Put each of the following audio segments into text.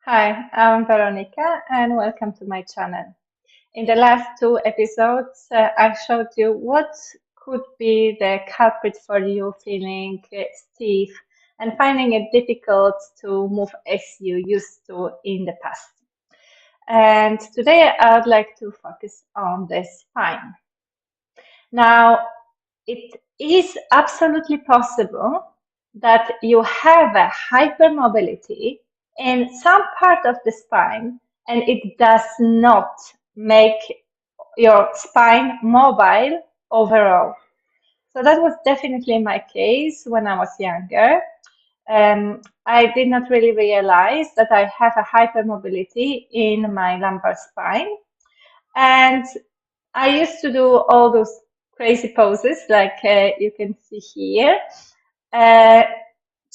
Hi, I'm Veronica and welcome to my channel. In the last two episodes, I showed you what could be the culprit for you feeling stiff and finding it difficult to move as you used to in the past. And today I would like to focus on the spine. Now, it is absolutely possible that you have a hypermobility in some part of the spine and it does not make your spine mobile overall. So that was definitely my case when I was younger. I did not really realize that I have a hypermobility in my lumbar spine. And I used to do all those crazy poses like you can see here, uh,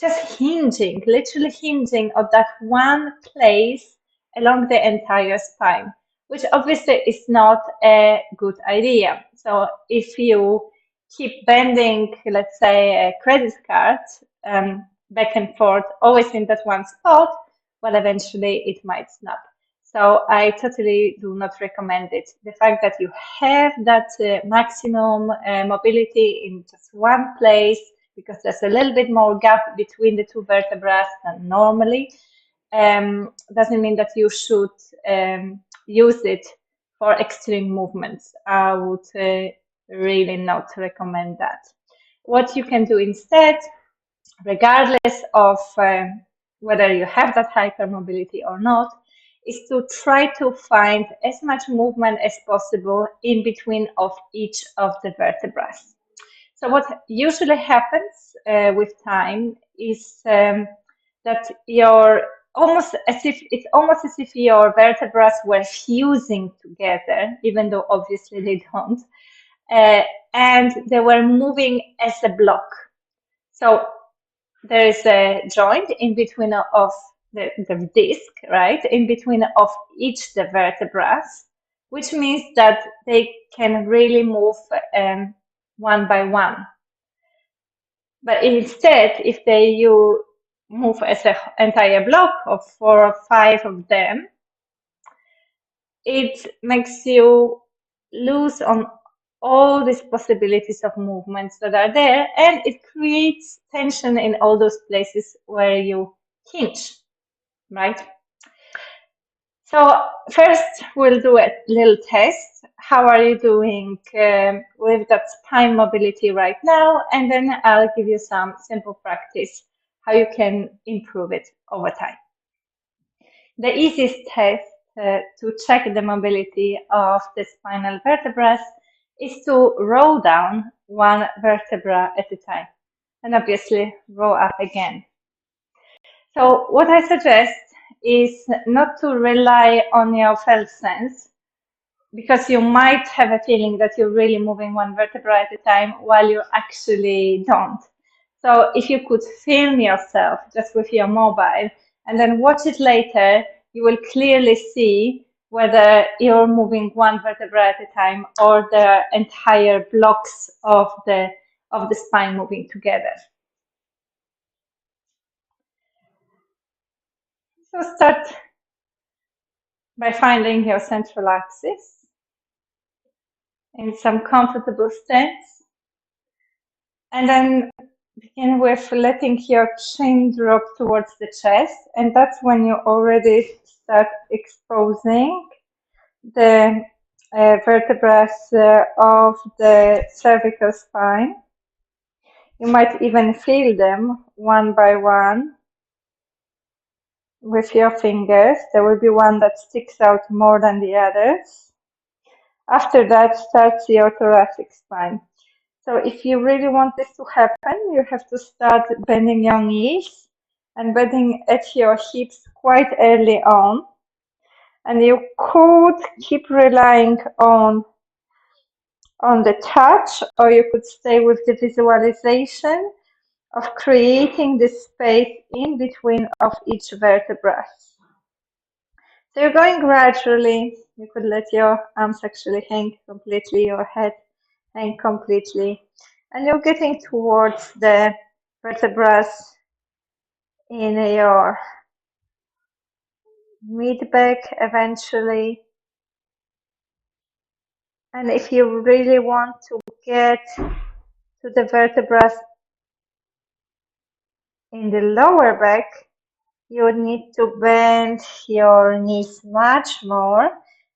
just hinging, literally hinging on that one place along the entire spine, which obviously is not a good idea. So if you keep bending, let's say, a credit card back and forth, always in that one spot, well, eventually it might snap. So I totally do not recommend it. The fact that you have that maximum mobility in just one place, because there's a little bit more gap between the two vertebrae than normally, doesn't mean that you should use it for extreme movements. I would really not recommend that. What you can do instead, regardless of whether you have that hypermobility or not, is to try to find as much movement as possible in between of each of the vertebrae. So what usually happens with time is that your almost as if your vertebrae were fusing together, even though obviously they don't, uh, and they were moving as a block. So there is a joint in between of the disc, right, in between of each the vertebrae, which means that they can really move one by one. But instead, if you move as an entire block of 4 or 5 of them, it makes you lose on all these possibilities of movements that are there, and it creates tension in all those places where you hinge, right? So first, we'll do a little test. How are you doing with that spine mobility right now? And then I'll give you some simple practice how you can improve it over time. The easiest test to check the mobility of the spinal vertebrae is to roll down one vertebra at a time, and obviously roll up again. So what I suggest is not to rely on your felt sense, because you might have a feeling that you're really moving one vertebra at a time while you actually don't. So if you could film yourself just with your mobile and then watch it later, you will clearly see whether you're moving one vertebra at a time or the entire blocks of the spine moving together. So start by finding your central axis in some comfortable stance, and then begin with letting your chin drop towards the chest, and that's when you already start exposing the vertebrae of the cervical spine. You might even feel them one by one with your fingers. There will be one that sticks out more than the others. After that starts your thoracic spine. So if you really want this to happen, you have to start bending your knees and bending at your hips quite early on. And you could keep relying on the touch, or you could stay with the visualization of creating this space in between of each vertebra. So you're going gradually. You could let your arms actually hang completely, your head hang completely. And you're getting towards the vertebrae in your mid-back eventually. And if you really want to get to the vertebrae in the lower back, you would need to bend your knees much more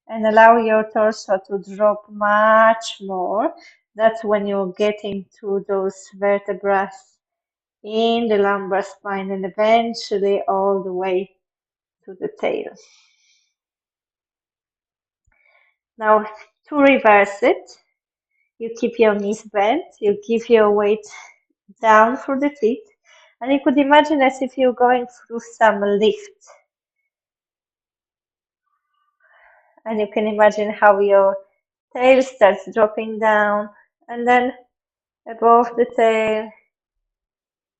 and allow your torso to drop much more. That's when you're getting to those vertebrae in the lumbar spine and eventually all the way to the tail. Now, to reverse it, you keep your knees bent, you give your weight down through the feet, and you could imagine as if you're going through some lift. And you can imagine how your tail starts dropping down, and then above the tail,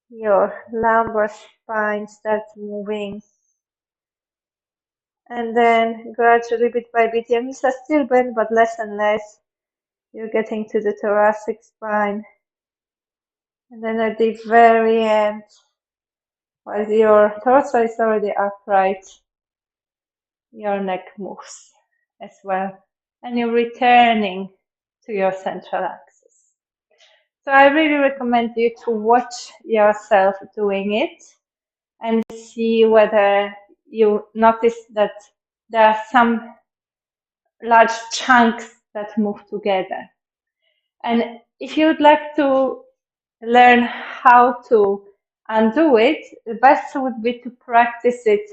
your lumbar spine starts moving. And then gradually, bit by bit, your knees are still bent, but less and less. You're getting to the thoracic spine. And then at the very end, while your torso is already upright, your neck moves as well. And you're returning to your central axis. So I really recommend you to watch yourself doing it and see whether you notice that there are some large chunks that move together. And if you would like to learn how to undo it, the best would be to practice it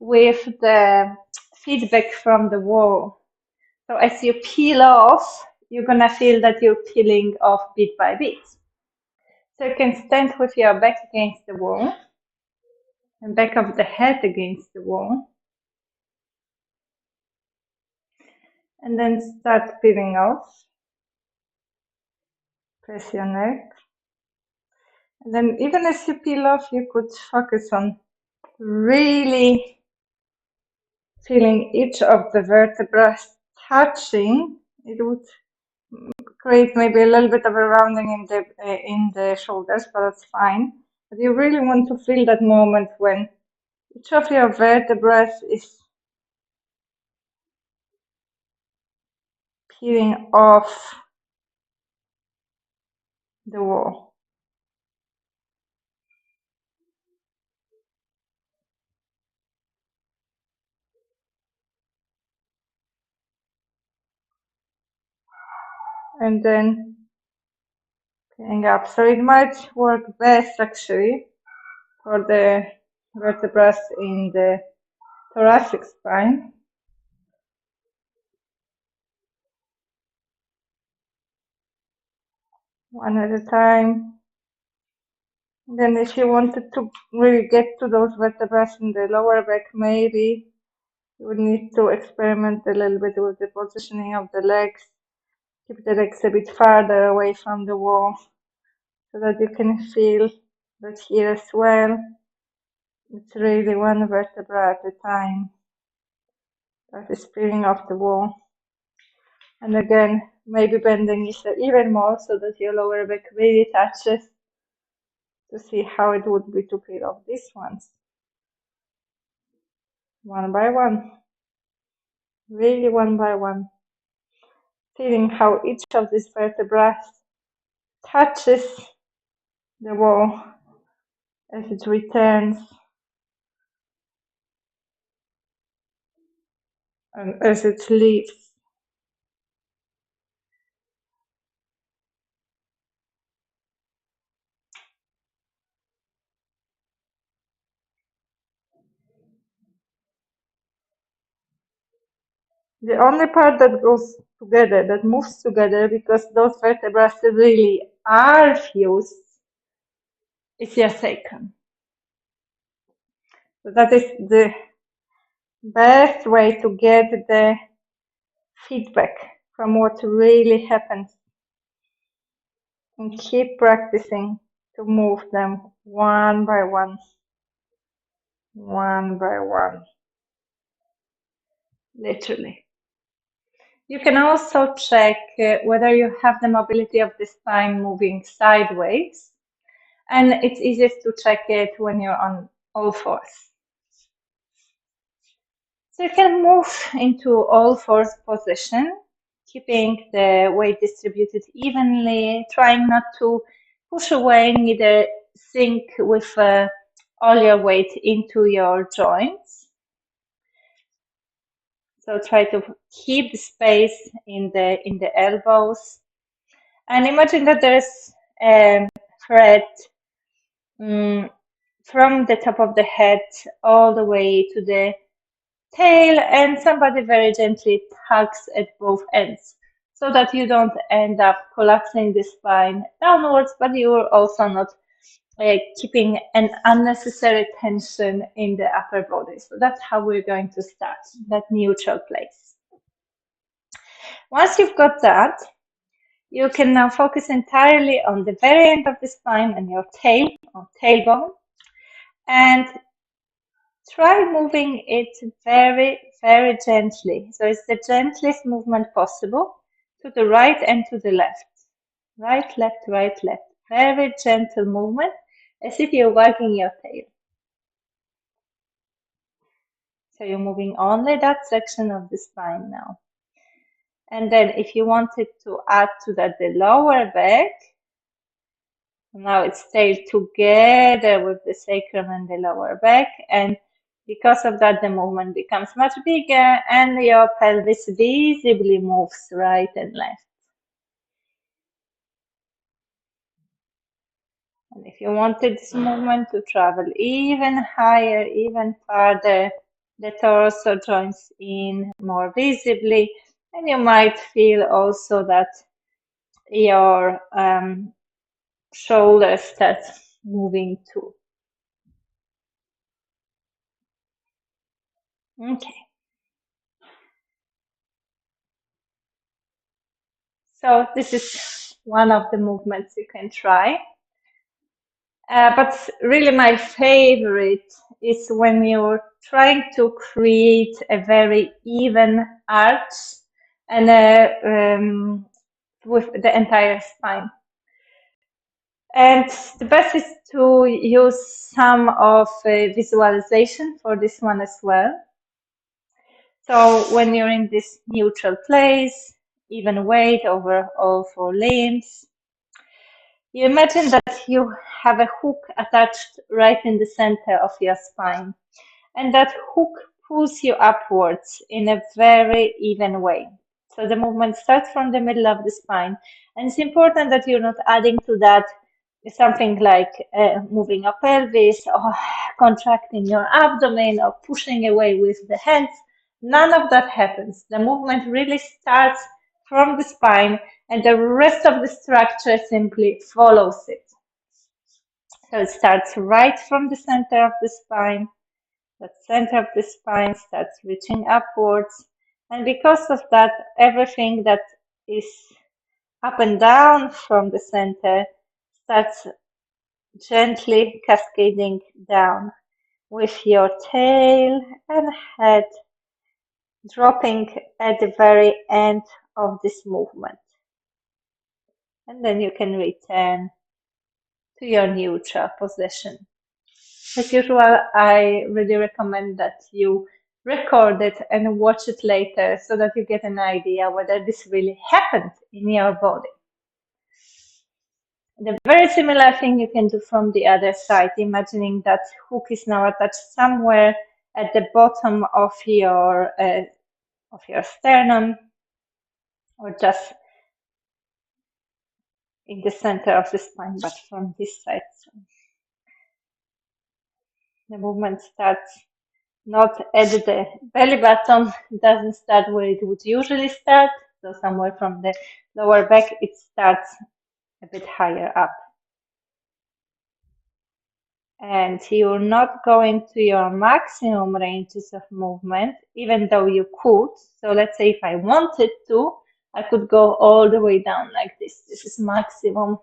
with the feedback from the wall. So as you peel off, you're gonna feel that you're peeling off bit by bit. So you can stand with your back against the wall and back of the head against the wall. And then start peeling off. Press your neck. And then even as you peel off, you could focus on really feeling each of the vertebrae touching. It would create maybe a little bit of a rounding in the shoulders, but that's fine. But you really want to feel that moment when each of your vertebrae is peeling off the wall. And then peeling up. So it might work best actually for the vertebrae in the thoracic spine. One at a time. And then if you wanted to really get to those vertebrae in the lower back, maybe you would need to experiment a little bit with the positioning of the legs. Keep the legs a bit farther away from the wall so that you can feel that here as well. It's really one vertebra at a time that is peeling off the wall. And again, maybe bending it even more so that your lower back really touches to see how it would be to peel off these ones. One by one. Really one by one. Feeling how each of these vertebrae touches the wall as it returns and as it leaves. The only part that goes together, that moves together, because those vertebrae really are fused, is your sacrum. So that is the best way to get the feedback from what really happens. And keep practicing to move them one by one, literally. You can also check whether you have the mobility of the spine moving sideways, and it's easiest to check it when you're on all fours. So you can move into all fours position, keeping the weight distributed evenly, trying not to push away, neither sink with all your weight into your joints. So try to keep the space in the elbows, and imagine that there's a thread from the top of the head all the way to the tail, and somebody very gently tugs at both ends so that you don't end up collapsing the spine downwards, but you're also not keeping an unnecessary tension in the upper body. So that's how we're going to start, that neutral place. Once you've got that, you can now focus entirely on the very end of the spine and your tail or tailbone, and try moving it very, very gently. So it's the gentlest movement possible to the right and to the left. Right, left, right, left. Very gentle movement, as if you're wagging your tail. So you're moving only that section of the spine now. And then if you wanted to add to that the lower back, now it's tail together with the sacrum and the lower back, and because of that the movement becomes much bigger and your pelvis visibly moves right and left. And if you wanted this movement to travel even higher, even farther, the torso joins in more visibly, and you might feel also that your shoulder starts moving too. Okay. So this is one of the movements you can try. But really my favorite is when you're trying to create a very even arch and with the entire spine. And the best is to use some of visualization for this one as well. So when you're in this neutral place, even weight over all four limbs, you imagine that you have a hook attached right in the center of your spine, and that hook pulls you upwards in a very even way. So the movement starts from the middle of the spine, and it's important that you're not adding to that something like moving your pelvis or contracting your abdomen or pushing away with the hands. None of that happens. The movement really starts from the spine, and the rest of the structure simply follows it. So it starts right from the center of the spine. The center of the spine starts reaching upwards, and because of that, everything that is up and down from the center starts gently cascading down, with your tail and head dropping at the very end of this movement. And then you can return to your neutral position. As usual, I really recommend that you record it and watch it later so that you get an idea whether this really happened in your body. The very similar thing you can do from the other side, imagining that hook is now attached somewhere at the bottom of your sternum, or just in the center of the spine, but from this side. So the movement starts not at the belly button, doesn't start where it would usually start, so somewhere from the lower back, it starts a bit higher up. And you're not going to your maximum ranges of movement, even though you could. So let's say if I wanted to, I could go all the way down like this. This is maximum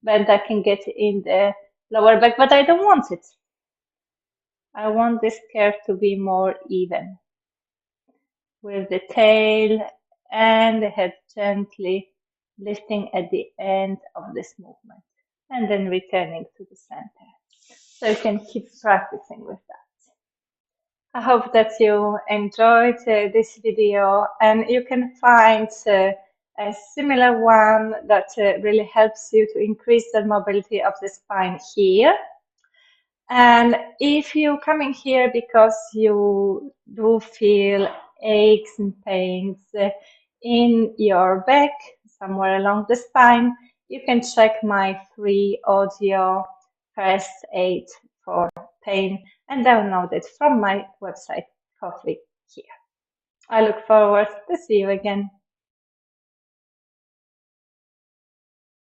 bend I can get in the lower back, but I don't want it. I want this curve to be more even, with the tail and the head gently lifting at the end of this movement, and then returning to the center. So you can keep practicing with that. I hope that you enjoyed this video, and you can find a similar one that really helps you to increase the mobility of the spine here. And if you come in here because you do feel aches and pains in your back, somewhere along the spine, you can check my free audio first aid for pain and download it from my website for free here. I look forward to see you again.